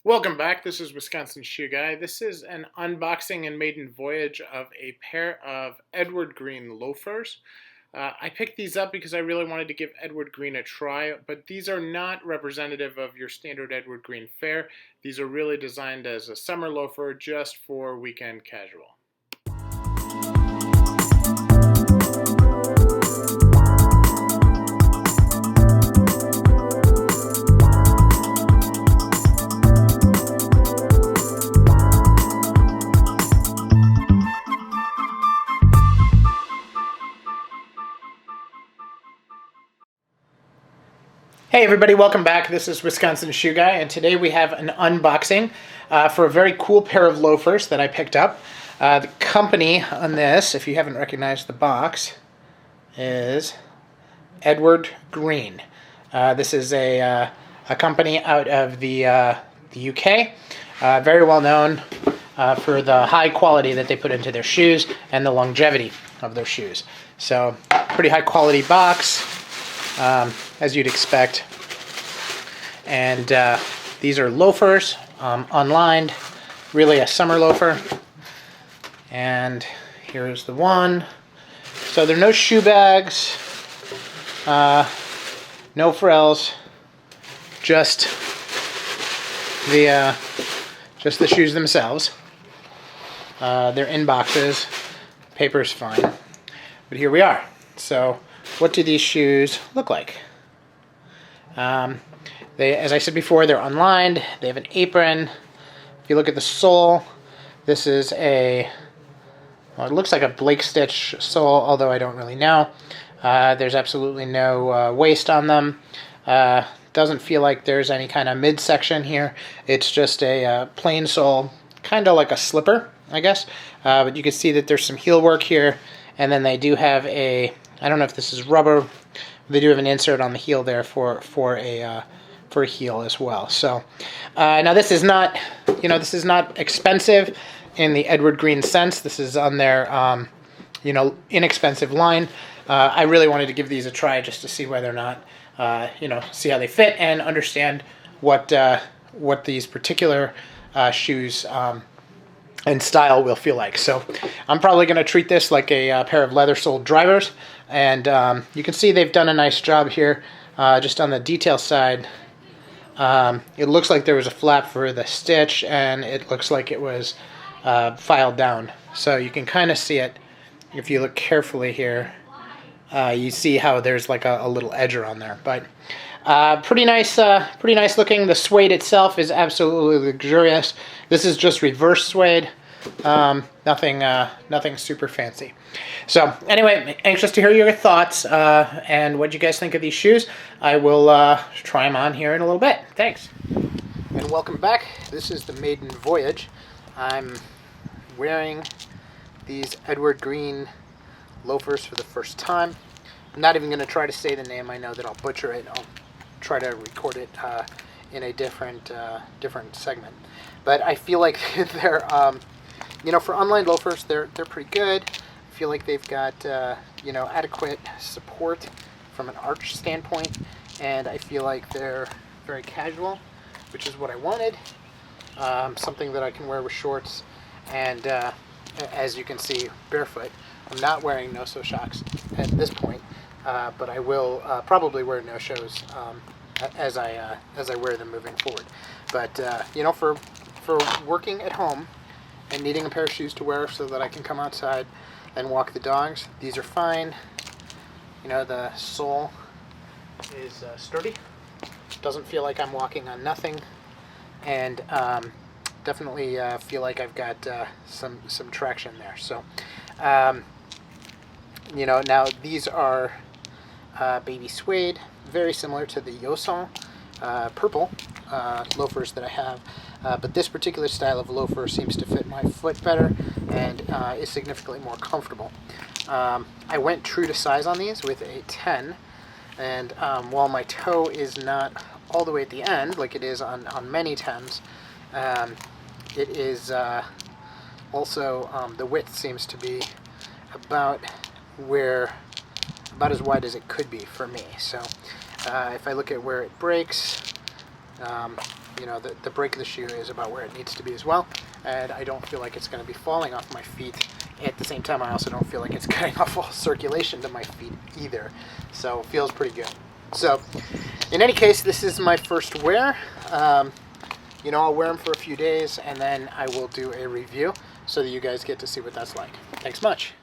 Welcome back. This is Wisconsin Shoe Guy. This is an unboxing and maiden voyage of a pair of Edward Green loafers. I picked these up because I really wanted to give Edward Green a try, but these are not representative of your standard Edward Green fare. These are really designed as a summer loafer just for weekend casual. Hey everybody, welcome back. This is Wisconsin Shoe Guy, and today we have an unboxing for a very cool pair of loafers that I picked up. The company on this, if you haven't recognized the box, is Edward Green. This is a company out of the UK, very well known for the high quality that they put into their shoes and the longevity of their shoes. So, pretty high quality box. As you'd expect. And these are loafers, unlined, really a summer loafer. And here's the one. So there are no shoe bags, no frills, just the shoes themselves. They're in boxes. Paper's fine, but here we are. So, what do these shoes look like? As I said before, they're unlined. They have an apron. If you look at the sole, this is it looks like a Blake stitch sole, although I don't really know. There's absolutely no waist on them. Doesn't feel like there's any kind of midsection here. It's just a plain sole, kind of like a slipper, I guess. But you can see that there's some heel work here, and then they do have I don't know if this is rubber. They do have an insert on the heel there for a heel as well. So now this is not expensive in the Edward Green sense. This is on their inexpensive line. I really wanted to give these a try just to see whether or not see how they fit and understand what these particular shoes and style will feel like. So I'm probably going to treat this like a pair of leather-soled drivers, and you can see they've done a nice job here just on the detail side. It looks like there was a flap for the stitch, and it looks like it was filed down. So you can kind of see it if you look carefully here. You see how there's like a little edger on there, but pretty nice looking. The suede itself is absolutely luxurious. This is just reverse suede, nothing super fancy. So anyway, anxious to hear your thoughts and what you guys think of these shoes. I will try them on here in a little bit. Thanks. And welcome back. This is the Maiden Voyage. I'm wearing these Edward Green loafers for the first time. I'm not even going to try to say the name. I know that I'll butcher it. I'll try to record it in a different segment. But I feel like they're, for unlined loafers, they're pretty good. I feel like they've got, adequate support from an arch standpoint, and I feel like they're very casual, which is what I wanted. Something that I can wear with shorts, and as you can see, barefoot. I'm not wearing no-show socks at this point, but I will probably wear no-shows as I wear them moving forward. But for working at home and needing a pair of shoes to wear so that I can come outside and walk the dogs, these are fine. The sole is sturdy. Doesn't feel like I'm walking on nothing, and definitely feel like I've got some traction there. So. Now these are baby suede, very similar to the Yosan purple loafers that I have, but this particular style of loafer seems to fit my foot better and is significantly more comfortable. I went true to size on these with a 10, and while my toe is not all the way at the end like it is on many 10s, it is also the width seems to be about as wide as it could be for me. So if I look at where it breaks, you know, the break of the shoe is about where it needs to be as well, and I don't feel like it's going to be falling off my feet. At the same time, I also don't feel like it's cutting off all circulation to my feet either, so it feels pretty good. So in any case, this is my first wear. You know, I'll wear them for a few days and then I will do a review so that you guys get to see what that's like. Thanks much.